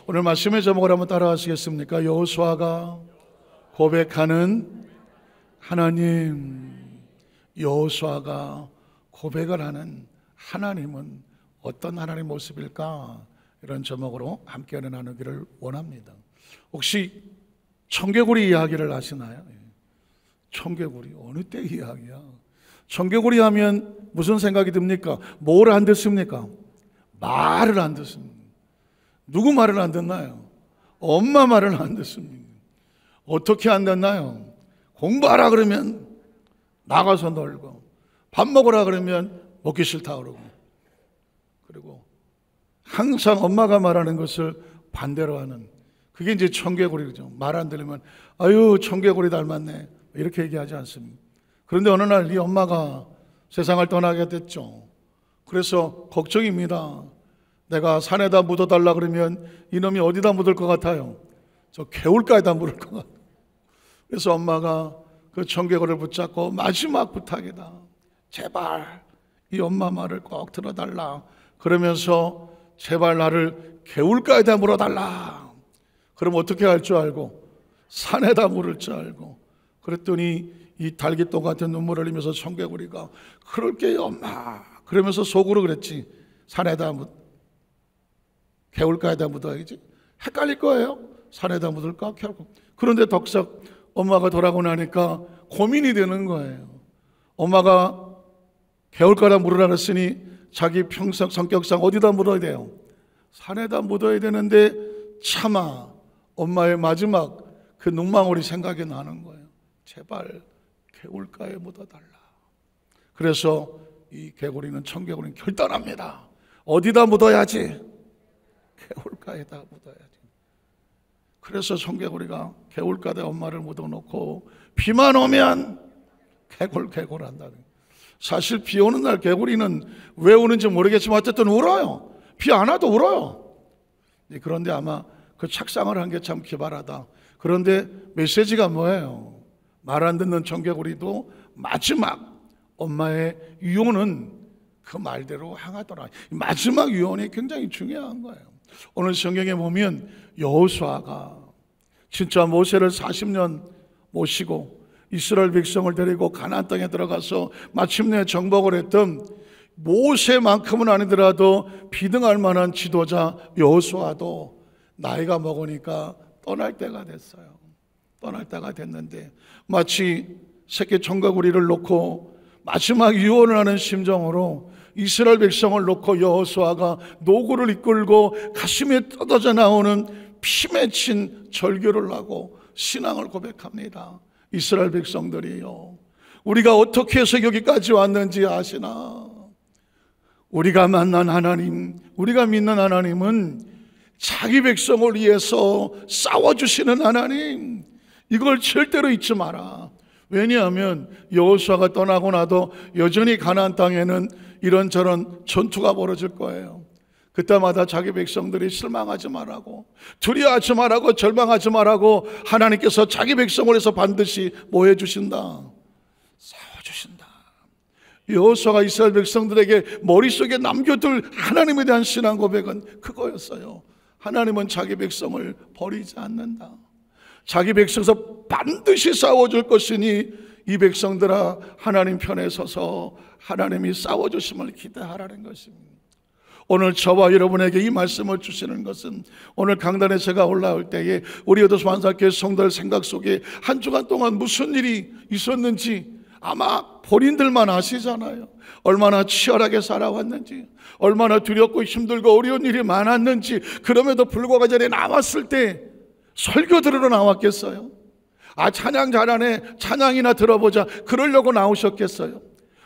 오늘 말씀의 제목을 한번 따라하시겠습니까? 여호수아가 고백하는 하나님. 여호수아가 고백을 하는 하나님은 어떤 하나님 모습일까? 이런 제목으로 함께 나누기를 원합니다. 혹시 청개구리 이야기를 아시나요? 청개구리 어느 때 이야기야? 청개구리 하면 무슨 생각이 듭니까? 뭘 안 듣습니까? 말을 안 듣습니다. 누구 말을 안 듣나요? 엄마 말을 안 듣습니다. 어떻게 안 듣나요? 공부하라 그러면 나가서 놀고, 밥 먹으라 그러면 먹기 싫다 그러고, 그리고 항상 엄마가 말하는 것을 반대로 하는, 그게 이제 청개구리죠. 말 안 들으면 아유 청개구리 닮았네 이렇게 얘기하지 않습니다. 그런데 어느 날 이 엄마가 세상을 떠나게 됐죠. 그래서 걱정입니다. 내가 산에다 묻어달라 그러면 이놈이 어디다 묻을 것 같아요? 저 개울가에다 묻을 것 같아요. 그래서 엄마가 그 청개구리를 붙잡고 마지막 부탁이다, 제발 이 엄마 말을 꼭 들어달라 그러면서 제발 나를 개울가에다 물어달라. 그럼 어떻게 할 줄 알고? 산에다 물을 줄 알고. 그랬더니 이 달깃동 같은 눈물을 흘리면서 청개구리가 그럴게요 엄마 그러면서 속으로 그랬지. 산에다 개울가에다 묻어야지. 헷갈릴 거예요. 산에다 묻을까? 그런데 덕석 엄마가 돌아오고 나니까 고민이 되는 거예요. 엄마가 개울가에다 물으라 그랬으니 자기 평생 성격상 어디다 묻어야 돼요? 산에다 묻어야 되는데 차마 엄마의 마지막 그 눈망울이 생각이 나는 거예요. 제발 개울가에 묻어달라. 그래서 이 개구리는 청개구리는 결단합니다. 어디다 묻어야지? 개울가에다 묻어야지. 그래서 청개구리가 개울가에 엄마를 묻어놓고 비만 오면 개굴 한다. 사실 비 오는 날 개구리는 왜 우는지 모르겠지만 어쨌든 울어요. 비 안 와도 울어요. 그런데 아마 그 착상을 한 게 참 기발하다. 그런데 메시지가 뭐예요? 말 안 듣는 청개구리도 마지막 엄마의 유언은 그 말대로 행하더라. 마지막 유언이 굉장히 중요한 거예요. 오늘 성경에 보면 여호수아가 진짜 모세를 40년 모시고 이스라엘 백성을 데리고 가나안 땅에 들어가서 마침내 정복을 했던 모세만큼은 아니더라도 비등할 만한 지도자 여호수아도 나이가 먹으니까 떠날 때가 됐어요. 떠날 때가 됐는데 마치 새끼 청개구리를 놓고 마지막 유언을 하는 심정으로 이스라엘 백성을 놓고 여호수아가 노구를 이끌고 가슴에 뜯어져 나오는 피 맺힌 절규를 하고 신앙을 고백합니다. 이스라엘 백성들이요, 우리가 어떻게 해서 여기까지 왔는지 아시나? 우리가 만난 하나님, 우리가 믿는 하나님은 자기 백성을 위해서 싸워주시는 하나님, 이걸 절대로 잊지 마라. 왜냐하면 여호수아가 떠나고 나도 여전히 가나안 땅에는 이런저런 전투가 벌어질 거예요. 그때마다 자기 백성들이 실망하지 말라고, 두려워하지 말라고, 절망하지 말라고 하나님께서 자기 백성을 위해서 반드시 뭐 해주신다? 싸워주신다. 여호수아가 이스라엘 백성들에게 머릿속에 남겨둘 하나님에 대한 신앙 고백은 그거였어요. 하나님은 자기 백성을 버리지 않는다. 자기 백성에서 반드시 싸워줄 것이니 이 백성들아 하나님 편에 서서 하나님이 싸워주심을 기대하라는 것입니다. 오늘 저와 여러분에게 이 말씀을 주시는 것은 오늘 강단에 제가 올라올 때에 우리 여도수 만사교회 성도들 생각 속에 한 주간 동안 무슨 일이 있었는지 아마 본인들만 아시잖아요. 얼마나 치열하게 살아왔는지, 얼마나 두렵고 힘들고 어려운 일이 많았는지. 그럼에도 불구하고 그 자리에 나왔을 때 설교 들으러 나왔겠어요? 찬양 잘하네, 찬양이나 들어보자 그러려고 나오셨겠어요?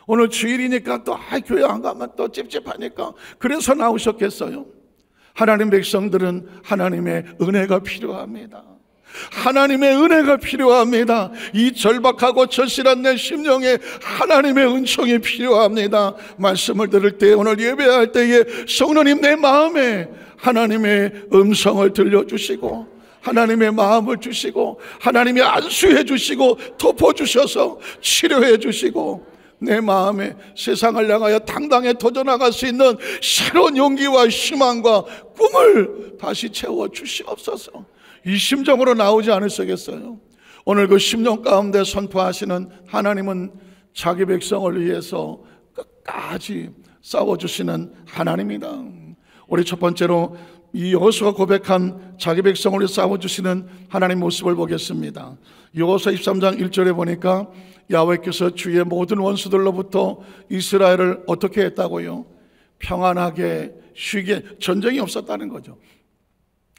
오늘 주일이니까 또 교회 안 가면 또 찝찝하니까 그래서 나오셨겠어요? 하나님 백성들은 하나님의 은혜가 필요합니다. 하나님의 은혜가 필요합니다. 이 절박하고 절실한 내 심령에 하나님의 은총이 필요합니다. 말씀을 들을 때, 오늘 예배할 때에 성령님 내 마음에 하나님의 음성을 들려주시고 하나님의 마음을 주시고 하나님이 안수해 주시고 덮어주셔서 치료해 주시고 내 마음에 세상을 향하여 당당히 도전나갈 수 있는 새로운 용기와 희망과 꿈을 다시 채워 주시옵소서. 이 심정으로 나오지 않으시겠어요? 오늘 그 심령 가운데 선포하시는 하나님은 자기 백성을 위해서 끝까지 싸워주시는 하나님이다. 우리 첫 번째로 이 여호수아가 고백한 자기 백성을 위해 싸워주시는 하나님 모습을 보겠습니다. 여호수아 23장 1절에 보니까 야훼께서 주의 모든 원수들로부터 이스라엘을 어떻게 했다고요? 평안하게 쉬게, 전쟁이 없었다는 거죠.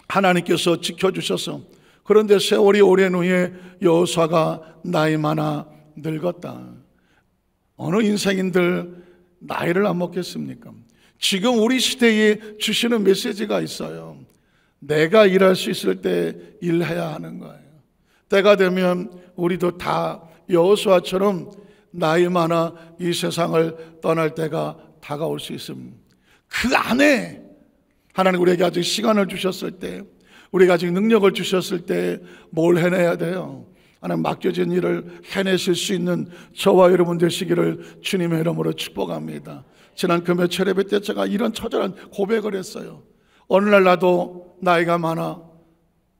하나님께서 지켜주셔서. 그런데 세월이 오랜 후에 여호수아가 나이 많아 늙었다. 어느 인생인들 나이를 안 먹겠습니까? 지금 우리 시대에 주시는 메시지가 있어요. 내가 일할 수 있을 때 일해야 하는 거예요. 때가 되면 우리도 다 여호수아처럼 나이 많아 이 세상을 떠날 때가 다가올 수 있습니다. 그 안에 하나님 우리에게 아직 시간을 주셨을 때, 우리가 아직 능력을 주셨을 때 뭘 해내야 돼요? 하나님 맡겨진 일을 해내실 수 있는 저와 여러분 되시기를 주님의 이름으로 축복합니다. 지난 금요 체례배 때 제가 이런 처절한 고백을 했어요. 어느 날 나도 나이가 많아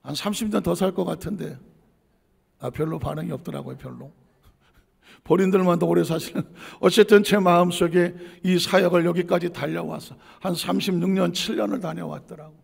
한 30년 더 살 것 같은데 별로 반응이 없더라고요. 별로. 본인들만 더 오래 사시는. 어쨌든 제 마음속에 이 사역을 여기까지 달려와서 한 36년 7년을 다녀왔더라고.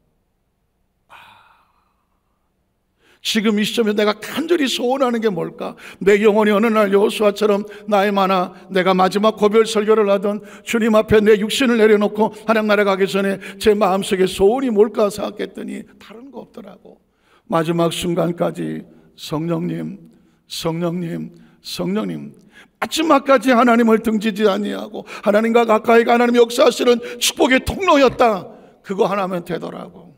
지금 이 시점에 내가 간절히 소원하는 게 뭘까? 내 영혼이 어느 날 여호수아처럼 나이 많아 내가 마지막 고별 설교를 하던 주님 앞에 내 육신을 내려놓고 하나님 나라 가기 전에 제 마음속에 소원이 뭘까 생각했더니 다른 거 없더라고. 마지막 순간까지 성령님, 성령님, 성령님, 마지막까지 하나님을 등지지 아니하고 하나님과 가까이 가 하나님 역사하시는 축복의 통로였다. 그거 하나면 되더라고.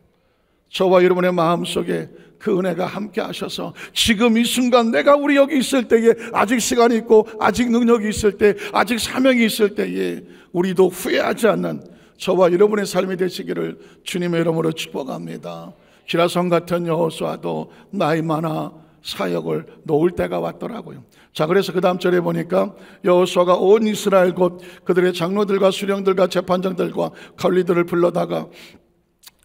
저와 여러분의 마음속에 그 은혜가 함께 하셔서 지금 이 순간 내가 우리 여기 있을 때에 아직 시간이 있고 아직 능력이 있을 때, 아직 사명이 있을 때에 우리도 후회하지 않는 저와 여러분의 삶이 되시기를 주님의 이름으로 축복합니다. 기라성 같은 여호수아도 나이 많아 사역을 놓을 때가 왔더라고요. 자, 그래서 그 다음 절에 보니까 여호수아가 온 이스라엘 곧 그들의 장로들과 수령들과 재판장들과 관리들을 불러다가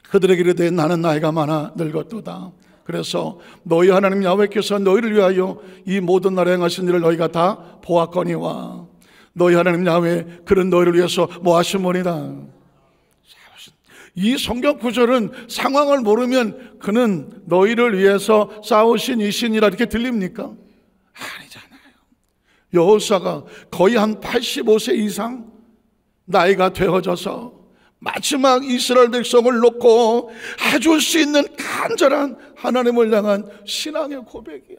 그들에게 이르되 나는 나이가 많아 늙었도다. 그래서 너희 하나님 야훼께서 너희를 위하여 이 모든 나라에 행하신 일을 너희가 다 보았거니와 너희 하나님 야훼 그는 너희를 위해서 뭐 하시모니라. 이 성경 구절은 상황을 모르면 그는 너희를 위해서 싸우신 이신이라 이렇게 들립니까? 아니잖아요. 여호수아가 거의 한 85세 이상 나이가 되어져서 마지막 이스라엘 백성을 놓고 해줄 수 있는 간절한 하나님을 향한 신앙의 고백이야.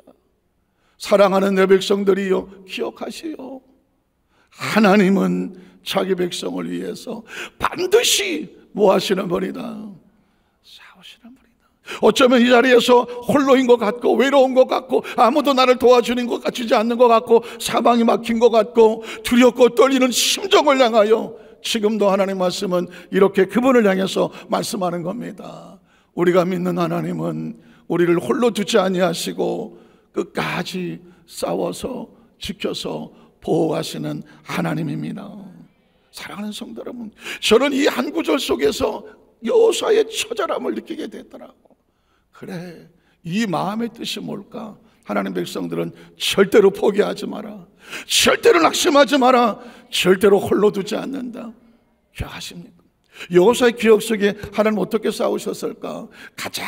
사랑하는 내 백성들이여 기억하시오. 하나님은 자기 백성을 위해서 반드시 뭐 하시는 분이다? 싸우시는 분이다. 어쩌면 이 자리에서 홀로인 것 같고 외로운 것 같고 아무도 나를 도와주는 것 같지 않는 것 같고 사방이 막힌 것 같고 두렵고 떨리는 심정을 향하여 지금도 하나님 말씀은 이렇게 그분을 향해서 말씀하는 겁니다. 우리가 믿는 하나님은 우리를 홀로 두지 아니하시고 끝까지 싸워서 지켜서 보호하시는 하나님입니다. 사랑하는 성도 여러분, 저는 이 한 구절 속에서 여호수아의 처절함을 느끼게 됐더라고. 그래, 이 마음의 뜻이 뭘까? 하나님 백성들은 절대로 포기하지 마라, 절대로 낙심하지 마라, 절대로 홀로 두지 않는다. 기억하십니까? 여호수아의 기억 속에 하나님 어떻게 싸우셨을까? 가장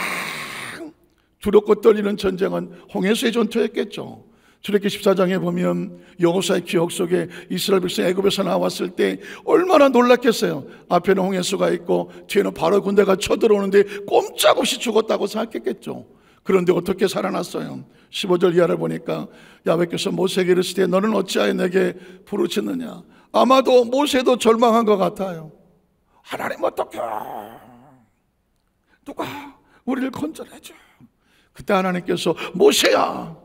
두렵고 떨리는 전쟁은 홍해수의 전투였겠죠. 출애굽기 14장에 보면 여호수아의 기억 속에 이스라엘 백성이 애굽에서 나왔을 때 얼마나 놀랐겠어요. 앞에는 홍해수가 있고 뒤에는 바로 군대가 쳐들어오는데 꼼짝없이 죽었다고 생각했겠죠. 그런데 어떻게 살아났어요? 15절 이하를 보니까 야훼께서 모세에게 이르시되 너는 어찌하여 내게 부르짖느냐. 아마도 모세도 절망한 것 같아요. 하나님 어떻게 누가 우리를 건져내줘. 그때 하나님께서 모세야,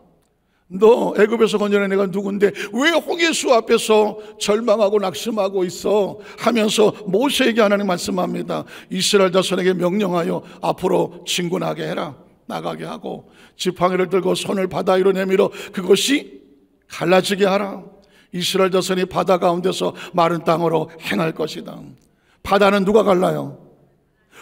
너 애굽에서 건져낸 내가 누군데 왜 홍해수 앞에서 절망하고 낙심하고 있어 하면서 모세에게 하나님 말씀합니다. 이스라엘 자손에게 명령하여 앞으로 진군하게 해라. 나가게 하고 지팡이를 들고 손을 바다 위로 내밀어 그것이 갈라지게 하라. 이스라엘 자손이 바다 가운데서 마른 땅으로 행할 것이다. 바다는 누가 갈라요?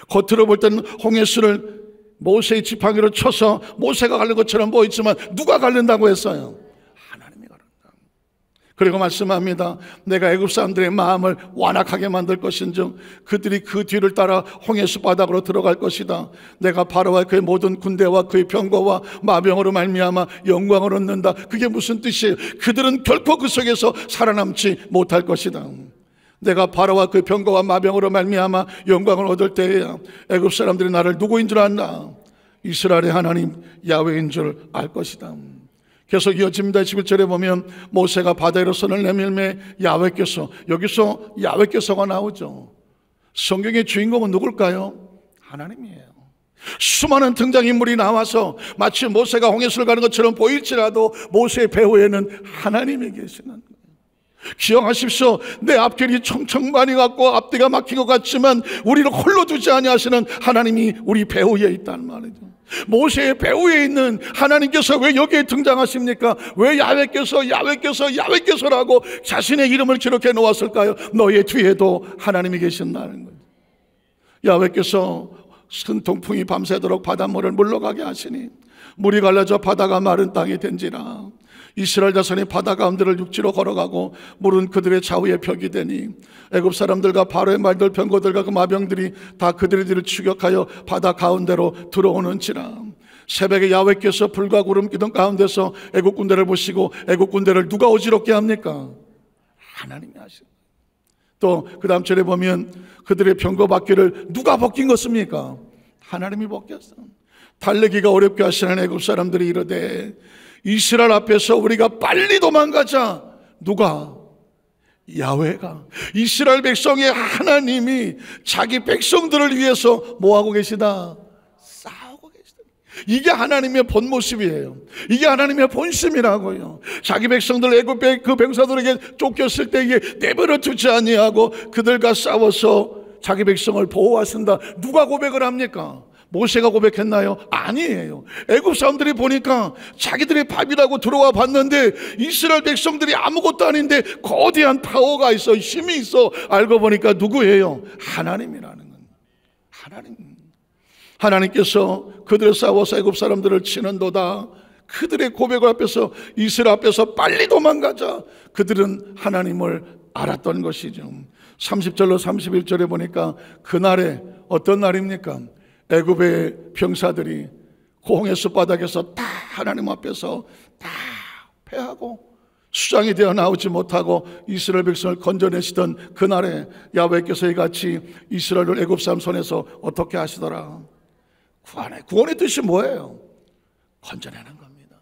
겉으로 볼 때는 홍해수를 모세의 지팡이로 쳐서 모세가 가는 것처럼 보이지만 누가 가른다고 했어요? 하나님이 가른다. 그리고 말씀합니다. 내가 애굽 사람들의 마음을 완악하게 만들 것인즉 그들이 그 뒤를 따라 홍해수 바닥으로 들어갈 것이다. 내가 바로와 그의 모든 군대와 그의 병거와 마병으로 말미암아 영광을 얻는다. 그게 무슨 뜻이에요? 그들은 결코 그 속에서 살아남지 못할 것이다. 내가 바로와 그 병거와 마병으로 말미암아 영광을 얻을 때에야 애굽 사람들이 나를 누구인 줄 안다. 이스라엘의 하나님 야훼인 줄 알 것이다. 계속 이어집니다. 11절에 보면 모세가 바다로 손을 내밀매 야훼께서, 여기서 야훼께서가 나오죠. 성경의 주인공은 누굴까요? 하나님이에요. 수많은 등장인물이 나와서 마치 모세가 홍해수를 가는 것처럼 보일지라도 모세의 배후에는 하나님이 계시는 거예요. 기억하십시오. 내 앞길이 청청 많이 갔고 앞뒤가 막힌 것 같지만 우리를 홀로 두지 아니하시는 하나님이 우리 배후에 있단 말이죠. 모세의 배후에 있는 하나님께서 왜 여기에 등장하십니까? 왜 야훼께서라고 자신의 이름을 기록해 놓았을까요? 너의 뒤에도 하나님이 계신다는 거예요. 야훼께서 큰 동풍이 밤새도록 바닷물을 물러가게 하시니 물이 갈라져 바다가 마른 땅이 된지라. 이스라엘 자손이 바다 가운데를 육지로 걸어가고 물은 그들의 좌우에 벽이 되니 애굽 사람들과 바로의 말들 병거들과 그 마병들이 다 그들의 뒤를 추격하여 바다 가운데로 들어오는지라. 새벽에 야훼께서 불과 구름 기둥 가운데서 애굽 군대를 보시고 애굽 군대를 누가 어지럽게 합니까? 하나님이 하시고, 또 그 다음 절에 보면 그들의 병거 바퀴를 누가 벗긴 것입니까? 하나님이 벗겼어. 달리기가 어렵게 하시는 애굽 사람들이 이르되 이스라엘 앞에서 우리가 빨리 도망가자. 누가? 야훼가. 이스라엘 백성의 하나님이 자기 백성들을 위해서 뭐하고 계시다? 싸우고 계시다. 이게 하나님의 본 모습이에요. 이게 하나님의 본심이라고요. 자기 백성들 애굽의 그 병사들에게 쫓겼을 때 이게 내버려 두지 아니하고 그들과 싸워서 자기 백성을 보호하신다. 누가 고백을 합니까? 모세가 고백했나요? 아니에요. 애굽 사람들이 보니까 자기들의 밥이라고 들어와 봤는데 이스라엘 백성들이 아무것도 아닌데 거대한 파워가 있어, 힘이 있어. 알고 보니까 누구예요? 하나님이라는 건. 하나님께서 그들을 싸워서 애굽 사람들을 치는도다. 그들의 고백을 앞에서, 이스라엘 앞에서 빨리 도망가자. 그들은 하나님을 알았던 것이죠. 30절로 31절에 보니까 그날에 어떤 날입니까? 애굽의 병사들이 홍해수 바닥에서 다 하나님 앞에서 다 패하고 수장이 되어 나오지 못하고 이스라엘 백성을 건져내시던 그날에 야훼께서 이같이 이스라엘을 애굽 사람 손에서 어떻게 하시더라? 구원의 뜻이 뭐예요? 건져내는 겁니다.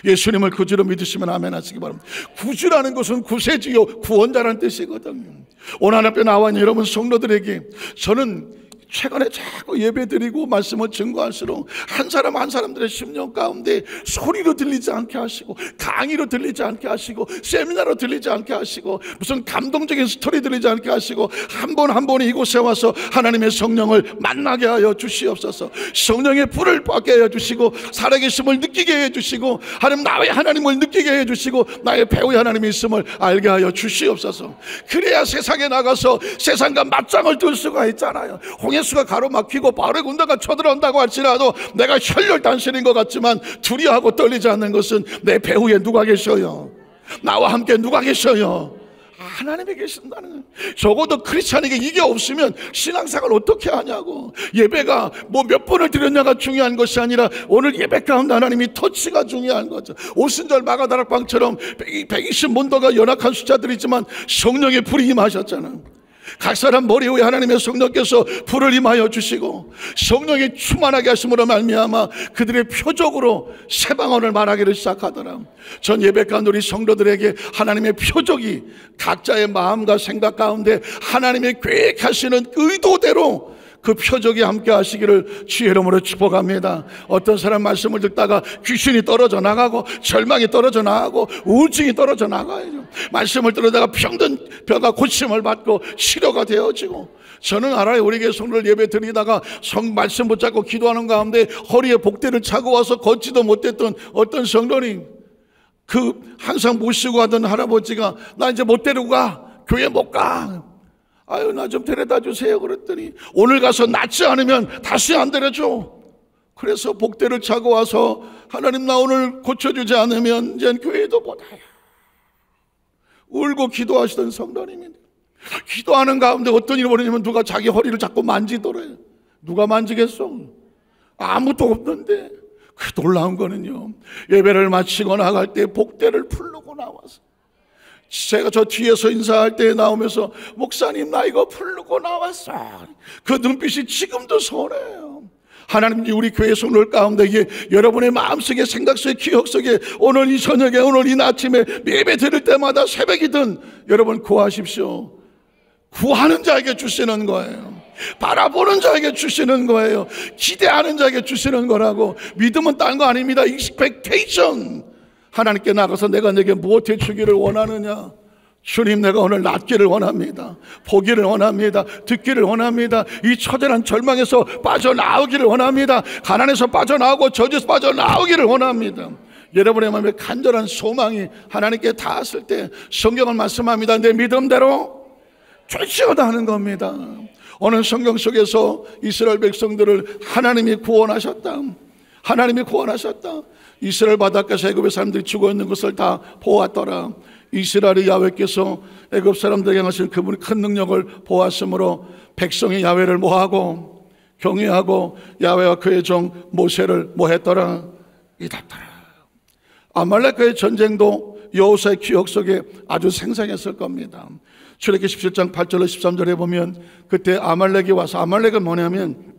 예수님을 구주로 믿으시면 아멘 하시기 바랍니다. 구주라는 것은 구세주요 구원자라는 뜻이거든요. 오늘 앞에 나와 있는 여러분 성도들에게 저는 최근에 자꾸 예배드리고 말씀을 증거할수록 한 사람 한 사람들의 심령 가운데 소리로 들리지 않게 하시고, 강의로 들리지 않게 하시고, 세미나로 들리지 않게 하시고, 무슨 감동적인 스토리 들리지 않게 하시고, 한 번 한 번이 이곳에 와서 하나님의 성령을 만나게 하여 주시옵소서. 성령의 불을 받게 해 주시고 살아계심을 느끼게 해 주시고 하나님 나의 하나님을 느끼게 해 주시고 나의 배우의 하나님이 있음을 알게 하여 주시옵소서. 그래야 세상에 나가서 세상과 맞짱을 뜰 수가 있잖아요. 홍해수가 가로막히고 바로의 군대가 쳐들어온다고 할지라도 내가 혈혈단신인 것 같지만 두려워하고 떨리지 않는 것은 내 배후에 누가 계셔요? 나와 함께 누가 계셔요? 하나님이 계신다는 거예요. 적어도 크리스찬에게 이게 없으면 신앙생활 어떻게 하냐고. 예배가 뭐 몇 번을 드렸냐가 중요한 것이 아니라 오늘 예배 가운데 하나님이 터치가 중요한 거죠. 오순절 마가다락방처럼 120 문도가 연약한 숫자들이지만 성령의 불이 임하셨잖아요. 각 사람 머리 위에 하나님의 성령께서 불을 임하여 주시고 성령이 충만하게 하심으로 말미암아 그들의 표적으로 새 방언을 말하기를 시작하더라. 전 예배 가운데 우리 성도들에게 하나님의 표적이 각자의 마음과 생각 가운데 하나님의 계획하시는 의도대로 그 표적이 함께 하시기를 주의 이름으로 축복합니다. 어떤 사람 말씀을 듣다가 귀신이 떨어져 나가고 절망이 떨어져 나가고 우울증이 떨어져 나가요. 말씀을 들으다가 병든 뼈가 고침을 받고 치료가 되어지고. 저는 알아요. 우리 교회 성도들 예배 드리다가 말씀 붙잡고 기도하는 가운데 허리에 복대를 차고 와서 걷지도 못했던 어떤 성도님, 항상 모시고 가던 할아버지가 나 이제 못 데리고 가, 교회 못 가, 아유 나 좀 데려다 주세요 그랬더니 오늘 가서 낫지 않으면 다시 안 데려줘. 그래서 복대를 차고 와서 하나님 나 오늘 고쳐주지 않으면 이제 교회도 못 와요. 울고 기도하시던 성도님인데, 기도하는 가운데 어떤 일이 벌어지냐면 누가 자기 허리를 자꾸 만지더래요. 누가 만지겠어? 아무도 없는데. 그 놀라운 거는요, 예배를 마치고 나갈 때 복대를 풀르고 나와서, 제가 저 뒤에서 인사할 때 나오면서 목사님 나 이거 풀르고 나왔어. 그 눈빛이 지금도 선해요. 하나님이 우리 교회 손을 가운데 여러분의 마음속에, 생각 속에, 기억 속에 오늘 이 저녁에, 오늘 이 아침에 예배 드릴 때마다 새벽이든 여러분 구하십시오. 구하는 자에게 주시는 거예요. 바라보는 자에게 주시는 거예요. 기대하는 자에게 주시는 거라고. 믿음은 딴 거 아닙니다. expectation. 하나님께 나가서 내가 내게 무엇해 주기를 원하느냐. 주님 내가 오늘 낫기를 원합니다. 보기를 원합니다. 듣기를 원합니다. 이 처절한 절망에서 빠져나오기를 원합니다. 가난에서 빠져나오고 저주에서 빠져나오기를 원합니다. 여러분의 마음에 간절한 소망이 하나님께 닿았을 때 성경은 말씀합니다. 내 믿음대로 되시오다 하는 겁니다. 오늘 성경 속에서 이스라엘 백성들을 하나님이 구원하셨다. 하나님이 구원하셨다. 이스라엘 바닷가에서 애굽의 사람들이 죽어 있는 것을 다 보았더라. 이스라엘의 야훼께서 애굽 사람들에게 하신 그분의 큰 능력을 보았으므로 백성이 야훼를 모하고 경외하고 야훼와 그의 종 모세를 모했더라. 이답더라. 아말렉과의 전쟁도 여호수아의 기억 속에 아주 생생했을 겁니다. 출애굽기 17장 8절로 13절에 보면 그때 아말렉이 와서, 아말렉은 뭐냐면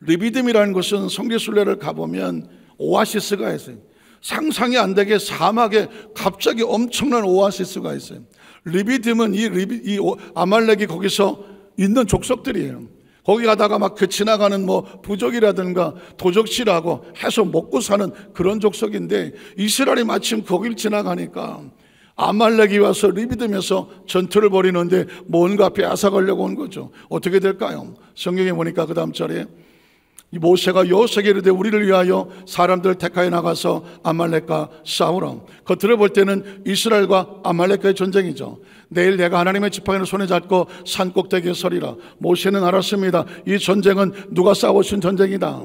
르비딤이라는 곳은 성지순례를 가보면 오아시스가 있어요. 상상이 안 되게 사막에 갑자기 엄청난 오아시스가 있어요. 르비딤은 이 아말렉이 거기서 있는 족속들이에요. 거기 가다가 막 그 지나가는 뭐 부족이라든가 도적질하고 해서 먹고 사는 그런 족속인데, 이스라엘이 마침 거길 지나가니까 아말렉이 와서 르비딤에서 전투를 벌이는데 뭔가 빼앗아가려고 온 거죠. 어떻게 될까요? 성경에 보니까 그 다음 절에 이 모세가 여호수아에게 이르되 우리를 위하여 사람들 택하여 나가서 아말렉과 싸우라. 겉으로 볼 때는 이스라엘과 아말렉과의 전쟁이죠. 내일 내가 하나님의 지팡이를 손에 잡고 산 꼭대기에 서리라. 모세는 알았습니다. 이 전쟁은 누가 싸우신 전쟁이다.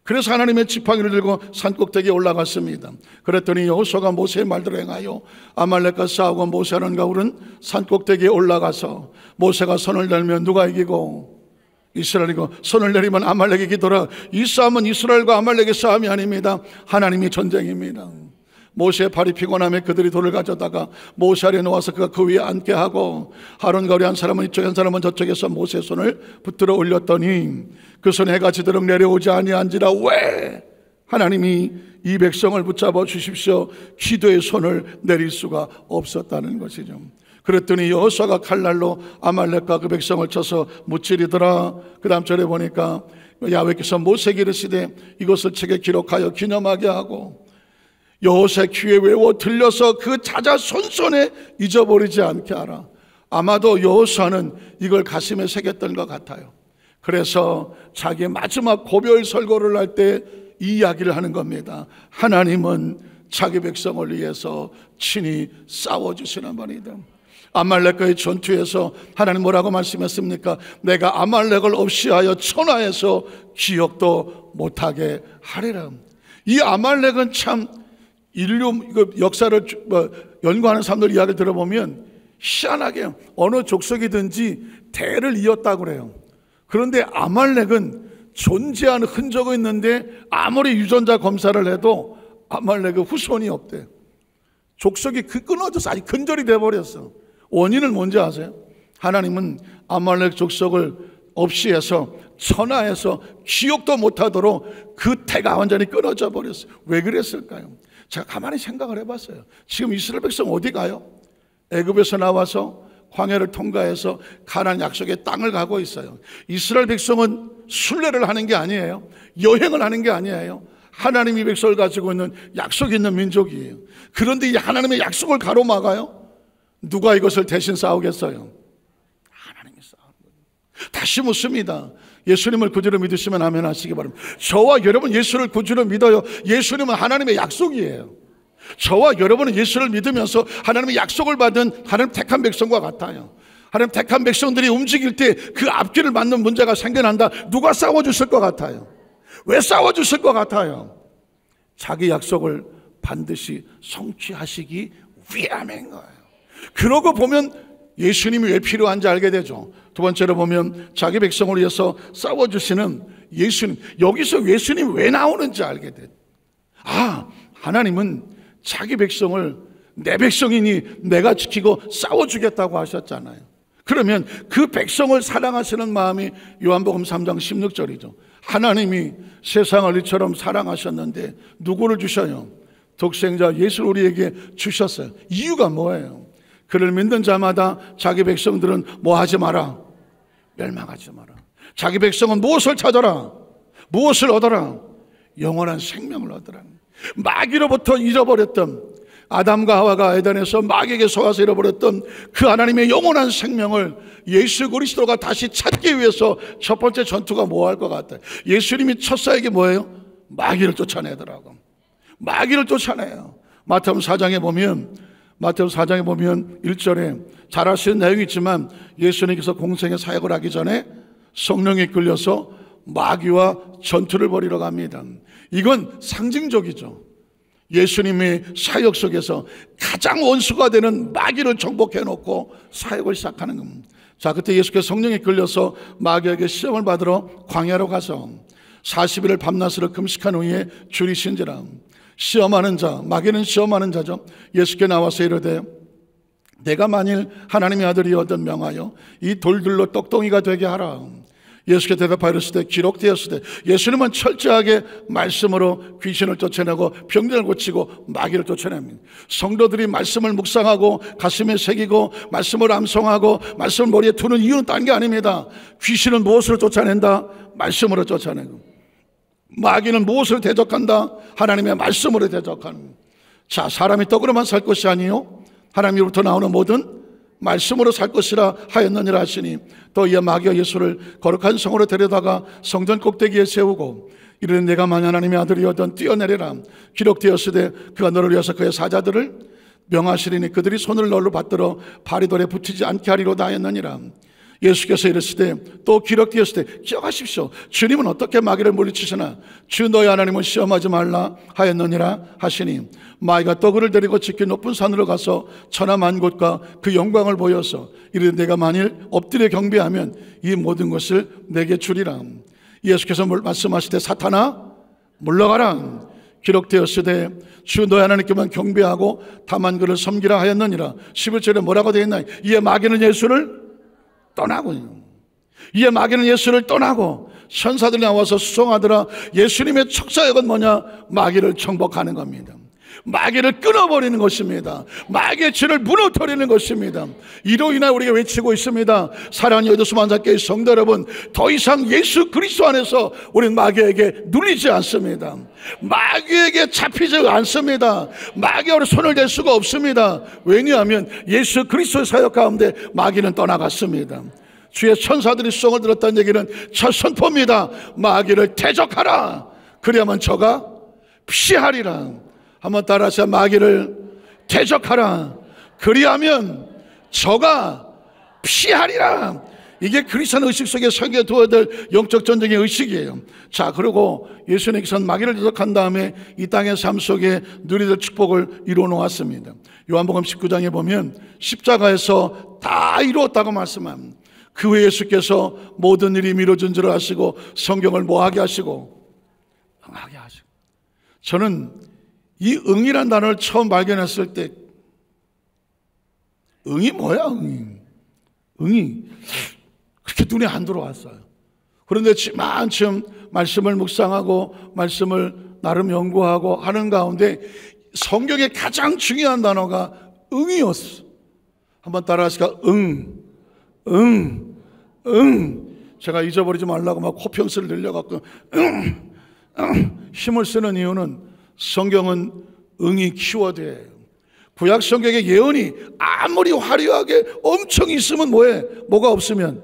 그래서 하나님의 지팡이를 들고 산 꼭대기에 올라갔습니다. 그랬더니 여호수아가 모세의 말대로 행하여 아말렉과 싸우고 모세는 가울은 산 꼭대기에 올라가서 모세가 손을 들면 누가 이기고 이스라엘이고, 손을 내리면 아말렉이 이기더라. 이 싸움은 이스라엘과 아말렉의 싸움이 아닙니다. 하나님이 전쟁입니다. 모세의 발이 피곤하며 그들이 돌을 가져다가 모세 아래에 놓아서 그가 그 위에 앉게 하고, 아론과 우리 한 사람은 이쪽에 한 사람은 저쪽에서 모세의 손을 붙들어 올렸더니 그 손에 해가 지도록 내려오지 아니한지라. 왜? 하나님이 이 백성을 붙잡아 주십시오. 기도의 손을 내릴 수가 없었다는 것이죠. 그랬더니 여호수아가 칼날로 아말렉과 그 백성을 쳐서 무찌르더라. 그 다음 절에 보니까 야훼께서 모세에게 이르시되 이것을 책에 기록하여 기념하게 하고 여호수아의 귀에 외워 들려서 그 자자손손에 잊어버리지 않게 하라. 아마도 여호수아는 이걸 가슴에 새겼던 것 같아요. 그래서 자기의 마지막 고별 설교를 할 때 이 이야기를 하는 겁니다. 하나님은 자기 백성을 위해서 친히 싸워주시는 분이다. 아말렉과의 전투에서 하나님 뭐라고 말씀했습니까? 내가 아말렉을 없이하여 천하에서 기억도 못하게 하리라. 이 아말렉은 참 인류 역사를 연구하는 사람들 이야기 들어보면 희한하게 어느 족속이든지 대를 이었다고 그래요. 그런데 아말렉은 존재하는 흔적이 있는데 아무리 유전자 검사를 해도 아말렉의 후손이 없대. 족속이 끊어져서 아주 근절이 돼버렸어. 원인은 뭔지 아세요? 하나님은 아말렉 족속을 없이 해서 천하에서 기억도 못하도록 그 태가 완전히 끊어져 버렸어요. 왜 그랬을까요? 제가 가만히 생각을 해봤어요. 지금 이스라엘 백성 어디 가요? 애굽에서 나와서 광야를 통과해서 가나안 약속의 땅을 가고 있어요. 이스라엘 백성은 순례를 하는 게 아니에요. 여행을 하는 게 아니에요. 하나님이 백성을 가지고 있는 약속이 있는 민족이에요. 그런데 이 하나님의 약속을 가로막아요? 누가 이것을 대신 싸우겠어요? 하나님이 싸우는 거예요. 다시 묻습니다. 예수님을 구주로 믿으시면 아멘 하시기 바랍니다. 저와 여러분 예수를 구주로 믿어요. 예수님은 하나님의 약속이에요. 저와 여러분은 예수를 믿으면서 하나님의 약속을 받은 하나님 택한 백성과 같아요. 하나님 택한 백성들이 움직일 때 그 앞길을 맞는 문제가 생겨난다. 누가 싸워주실 것 같아요? 왜 싸워주실 것 같아요? 자기 약속을 반드시 성취하시기 위함인 거예요. 그러고 보면 예수님이 왜 필요한지 알게 되죠. 두 번째로 보면 자기 백성을 위해서 싸워주시는 예수님, 여기서 예수님이 왜 나오는지 알게 돼요. 아, 하나님은 자기 백성을 내 백성이니 내가 지키고 싸워주겠다고 하셨잖아요. 그러면 그 백성을 사랑하시는 마음이 요한복음 3장 16절이죠. 하나님이 세상을 이처럼 사랑하셨는데 누구를 주셔요? 독생자 예수를 우리에게 주셨어요. 이유가 뭐예요? 그를 믿는 자마다 자기 백성들은 뭐 하지 마라? 멸망하지 마라. 자기 백성은 무엇을 찾아라? 무엇을 얻어라? 영원한 생명을 얻으라. 마귀로부터 잃어버렸던, 아담과 하와가 에덴에서 마귀에게 속아서 잃어버렸던 그 하나님의 영원한 생명을 예수 그리스도가 다시 찾기 위해서 첫 번째 전투가 뭐 할 것 같아요? 예수님이 첫 사역이 뭐예요? 마귀를 쫓아내더라고. 마귀를 쫓아내요. 마태복음 4장에 보면 1절에 잘 아시는 내용이 있지만 예수님께서 공생의 사역을 하기 전에 성령에 끌려서 마귀와 전투를 벌이러 갑니다. 이건 상징적이죠. 예수님의 사역 속에서 가장 원수가 되는 마귀를 정복해 놓고 사역을 시작하는 겁니다. 자, 그때 예수께서 성령에 끌려서 마귀에게 시험을 받으러 광야로 가서 40일을 밤낮으로 금식한 후에 줄이신지라. 시험하는 자, 마귀는 시험하는 자죠. 예수께 나와서 이르되 내가 만일 하나님의 아들이었던 명하여 이 돌들로 떡덩이가 되게 하라. 예수께 대답하여 이르시되 기록되었으되. 예수님은 철저하게 말씀으로 귀신을 쫓아내고 병들을 고치고 마귀를 쫓아냅니다. 성도들이 말씀을 묵상하고 가슴에 새기고 말씀을 암송하고 말씀을 머리에 두는 이유는 딴 게 아닙니다. 귀신은 무엇으로 쫓아낸다? 말씀으로 쫓아내고, 마귀는 무엇을 대적한다? 하나님의 말씀으로 대적하는. 자, 사람이 떡으로만 살 것이 아니요 하나님으로부터 나오는 모든 말씀으로 살 것이라 하였느니라 하시니, 또 이에 마귀가 예수를 거룩한 성으로 데려다가 성전 꼭대기에 세우고 이르되 내가 만약 하나님의 아들이었던 뛰어내리라. 기록되었으되 그가 너를 위하서 그의 사자들을 명하시리니 그들이 손을 너로 받들어 바리돌에 붙이지 않게 하리로다 하였느니라. 예수께서 이르시되 또 기록되었으되 기억하십시오. 주님은 어떻게 마귀를 물리치시나 주 너희 하나님을 시험하지 말라 하였느니라 하시니, 마귀가 떡을 데리고 지키 높은 산으로 가서 천하 만곳과 그 영광을 보여서 이르되 내가 만일 엎드려 경배하면 이 모든 것을 내게 주리라. 예수께서 말씀하시되 사탄아 물러가라. 기록되었으되 주 너희 하나님께만 경배하고 다만 그를 섬기라 하였느니라. 11절에 뭐라고 되어 있나? 이에 마귀는 예수를 떠나고요. 이에 마귀는 예수를 떠나고 천사들이 나와서 수송하더라. 예수님의 척사역은 뭐냐? 마귀를 정복하는 겁니다. 마귀를 끊어버리는 것입니다. 마귀의 진을 무너뜨리는 것입니다. 이로 인하여 우리가 외치고 있습니다. 사랑하는 여도수 만사교회 성도 여러분, 더 이상 예수 그리스도 안에서 우리는 마귀에게 눌리지 않습니다. 마귀에게 잡히지 않습니다. 마귀와 손을 댈 수가 없습니다. 왜냐하면 예수 그리스도의 사역 가운데 마귀는 떠나갔습니다. 주의 천사들이 수송을 들었다는 얘기는 첫 선포입니다. 마귀를 대적하라. 그래야만 저가 피하리라. 한번 따라하세요. 마귀를 대적하라. 그리하면 저가 피하리라. 이게 크리스천 의식 속에 설계해 두어야 될 영적 전쟁의 의식이에요. 자, 그리고 예수님께서는 마귀를 대적한 다음에 이 땅의 삶 속에 누리될 축복을 이루어 놓았습니다. 요한복음 19장에 보면 십자가에서 다 이루었다고 말씀합니다. 그 후에 예수께서 모든 일이 이루어진 줄 아시고 성경을 뭐하게 하시고 응하게 하시고. 저는 이 응이란 단어를 처음 발견했을 때 응이 뭐야? 응이 그렇게 눈에 안 들어왔어요. 그런데 지만큼 말씀을 묵상하고 말씀을 나름 연구하고 하는 가운데 성경의 가장 중요한 단어가 응이었어. 한번 따라하시까? 응. 제가 잊어버리지 말라고 막 코평스를 늘려갖고 힘을 쓰는 이유는 성경은 응이 키워드예요. 구약 성경의 예언이 아무리 화려하게 엄청 있으면 뭐해? 뭐가 없으면?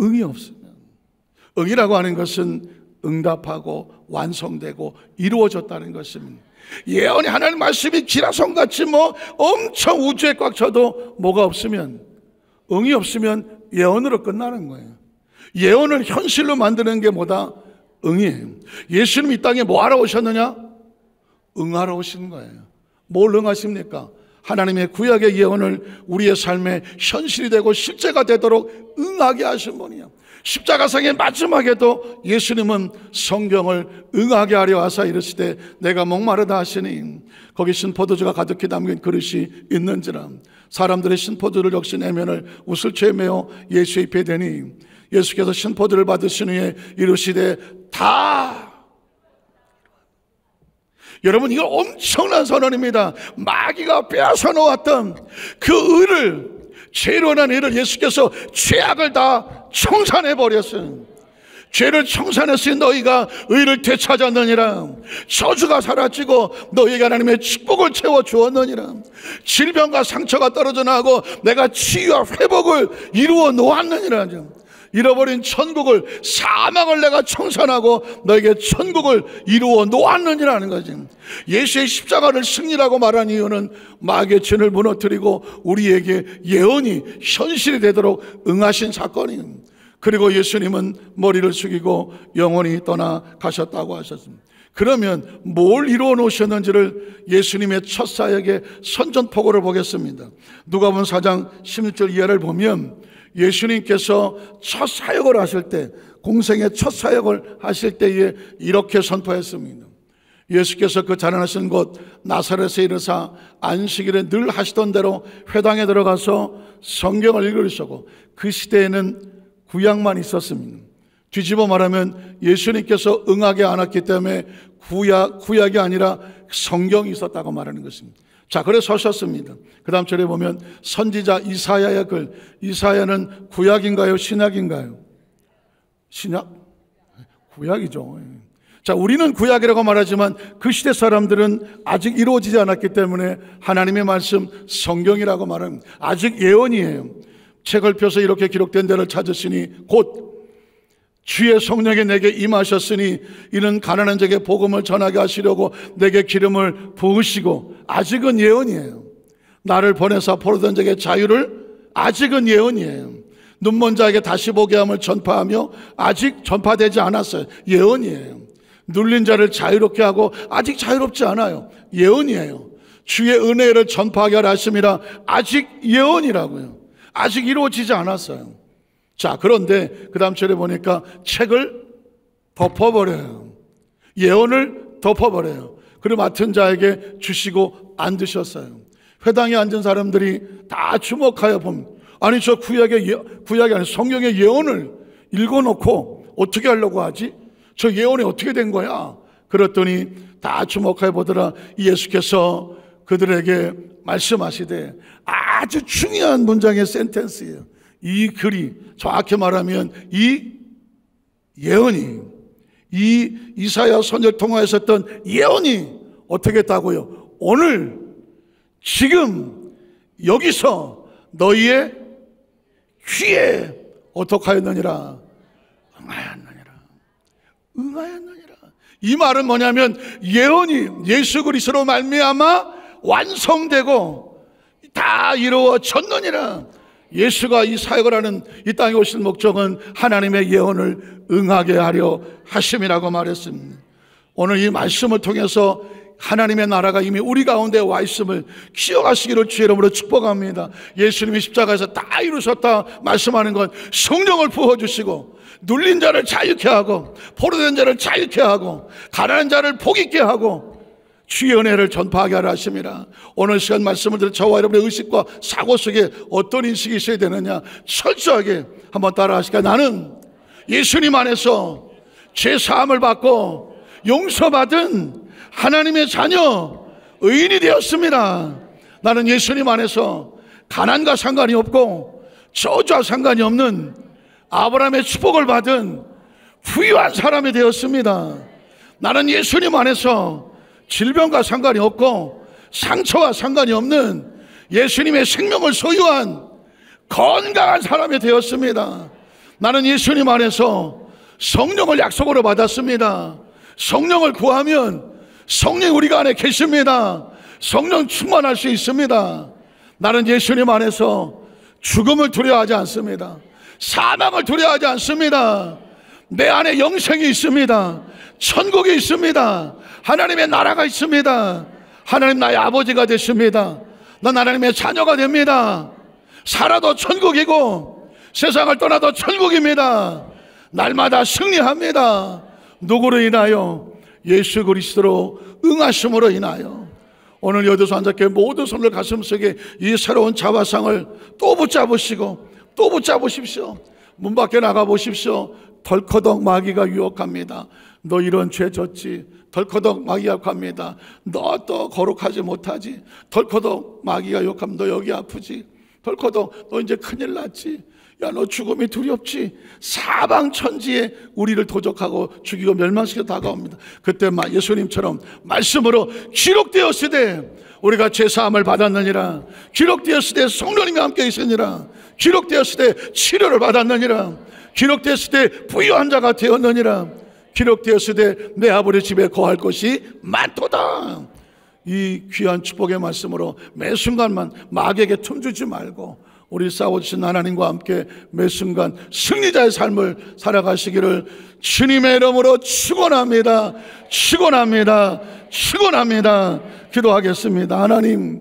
응이 없으면. 응이라고 하는 것은 응답하고 완성되고 이루어졌다는 것입니다. 예언이 하나님 말씀이 기라성같이 엄청 우주에 꽉 차도 뭐가 없으면, 응이 없으면 예언으로 끝나는 거예요. 예언을 현실로 만드는 게 뭐다? 응이에요. 예수님 이 땅에 뭐 하러 오셨느냐? 응하러 오신 거예요. 뭘 응하십니까? 하나님의 구약의 예언을 우리의 삶에 현실이 되고 실제가 되도록 응하게 하신 분이에요. 십자가상의 마지막에도 예수님은 성경을 응하게 하려 하사 이르시되 내가 목마르다 하시니 거기 신포도주가 가득히 담긴 그릇이 있는지라 사람들의 신포도를 역시 내면을 우슬초에 메어 예수의 입에 대니 예수께서 신포도를 받으신 후에 이르시되 다. 여러분, 이거 엄청난 선언입니다. 마귀가 빼앗아 놓았던 그 의를, 죄로 난 의를 예수께서 죄악을 다 청산해 버렸어요. 죄를 청산했으니 너희가 의를 되찾았느니라. 저주가 사라지고 너희에게 하나님의 축복을 채워 주었느니라. 질병과 상처가 떨어져 나가고 내가 치유와 회복을 이루어 놓았느니라. 잃어버린 천국을, 사망을 내가 청산하고 너에게 천국을 이루어 놓았느니라는 거지. 예수의 십자가를 승리라고 말한 이유는 마귀의 진을 무너뜨리고 우리에게 예언이 현실이 되도록 응하신 사건이에요. 그리고 예수님은 머리를 숙이고 영원히 떠나가셨다고 하셨습니다. 그러면 뭘 이루어 놓으셨는지를 예수님의 첫 사역의 선전포고를 보겠습니다. 누가복음 4장 16절 이하를 보면 예수님께서 첫 사역을 하실 때, 공생의 첫 사역을 하실 때에 이렇게 선포했습니다. 예수께서 그 자라나신 곳 나사렛에 이르사 안식일에 늘 하시던 대로 회당에 들어가서 성경을 읽으시고 그 시대에는 구약만 있었습니다. 뒤집어 말하면 예수님께서 응하게 안 왔기 때문에 구약이 아니라 성경이 있었다고 말하는 것입니다. 자, 그래서 서셨습니다. 그 다음 절에 보면 선지자 이사야의 글, 이사야는 구약인가요? 신약인가요? 신약? 구약이죠. 자, 우리는 구약이라고 말하지만 그 시대 사람들은 아직 이루어지지 않았기 때문에 하나님의 말씀 성경이라고 말합니다. 아직 예언이에요. 책을 펴서 이렇게 기록된 데를 찾으시니 곧 주의 성령이 내게 임하셨으니 이는 가난한 자에게 복음을 전하게 하시려고 내게 기름을 부으시고, 아직은 예언이에요. 나를 보내사 포로된 자에게 자유를, 아직은 예언이에요. 눈먼 자에게 다시 보게 함을 전파하며, 아직 전파되지 않았어요. 예언이에요. 눌린 자를 자유롭게 하고, 아직 자유롭지 않아요. 예언이에요. 주의 은혜를 전파하게 하라 하심이라, 아직 예언이라고요. 아직 이루어지지 않았어요. 자, 그런데 그 다음 절에 보니까 책을 덮어버려요. 예언을 덮어버려요. 그리고 맡은 자에게 주시고 앉으셨어요. 회당에 앉은 사람들이 다 주목하여 보면, 아니 저 구약이 아니라 성경의 예언을 읽어놓고 어떻게 하려고 하지? 저 예언이 어떻게 된 거야? 그랬더니 다 주목하여 보더라. 예수께서 그들에게 말씀하시되, 아주 중요한 문장의 센텐스예요. 이 글이, 정확히 말하면 이 예언이, 이 이사야 선지자를 통하여 했었던 예언이 어떻게 했다고요? 오늘 지금 여기서 너희의 귀에 어떻게 하였느니라? 응하였느니라. 이 말은 뭐냐면 예언이 예수 그리스도로 말미암아 완성되고 다 이루어졌느니라. 예수가 이 사역을 하는 이 땅에 오신 목적은 하나님의 예언을 응하게 하려 하심이라고 말했습니다. 오늘 이 말씀을 통해서 하나님의 나라가 이미 우리 가운데 와 있음을 기억하시기를 주의 이름으로 축복합니다. 예수님이 십자가에서 다 이루셨다 말씀하는 건 성령을 부어주시고, 눌린 자를 자유케 하고, 포로된 자를 자유케 하고, 가난한 자를 복 있게 하고, 주의 은혜를 전파하게 하라 하심이라. 오늘 시간 말씀을 들어 저와 여러분의 의식과 사고 속에 어떤 인식이 있어야 되느냐, 철저하게 한번 따라 하시까. 나는 예수님 안에서 죄사함을 받고 용서받은 하나님의 자녀, 의인이 되었습니다. 나는 예수님 안에서 가난과 상관이 없고 저주와 상관이 없는 아브라함의 축복을 받은 부유한 사람이 되었습니다. 나는 예수님 안에서 질병과 상관이 없고 상처와 상관이 없는 예수님의 생명을 소유한 건강한 사람이 되었습니다. 나는 예수님 안에서 성령을 약속으로 받았습니다. 성령을 구하면 성령 우리가 안에 계십니다. 성령 충만할 수 있습니다. 나는 예수님 안에서 죽음을 두려워하지 않습니다. 사망을 두려워하지 않습니다. 내 안에 영생이 있습니다. 천국이 있습니다. 하나님의 나라가 있습니다. 하나님 나의 아버지가 되십니다. 난 하나님의 자녀가 됩니다. 살아도 천국이고 세상을 떠나도 천국입니다. 날마다 승리합니다. 누구로 인하여? 예수 그리스도로 응하심으로 인하여. 오늘 여기서 앉았기에 모든 손을 가슴속에 이 새로운 자화상을 또 붙잡으시고 또 붙잡으십시오. 문 밖에 나가보십시오. 덜커덕 마귀가 유혹합니다. 너 이런 죄 졌지? 덜커덕 마귀가 합니다. 너 또 거룩하지 못하지? 덜커덕 마귀가 유혹하면 너 여기 아프지? 덜커덕 너 이제 큰일 났지? 야, 너 죽음이 두렵지? 사방천지에 우리를 도적하고 죽이고 멸망시켜 다가옵니다. 그때 예수님처럼 말씀으로 기록되었으되 우리가 죄사함을 받았느니라, 기록되었으되 성령님이 함께 있으니라, 기록되었으되 치료를 받았느니라, 기록되었으되 부유한 자가 되었느니라, 기록되었으되 내 아버지 집에 거할 것이 많도다. 이 귀한 축복의 말씀으로 매 순간만 마귀에게 틈주지 말고 우리 싸워주신 하나님과 함께 매 순간 승리자의 삶을 살아가시기를 주님의 이름으로 축원합니다. 축원합니다. 축원합니다. 기도하겠습니다. 하나님,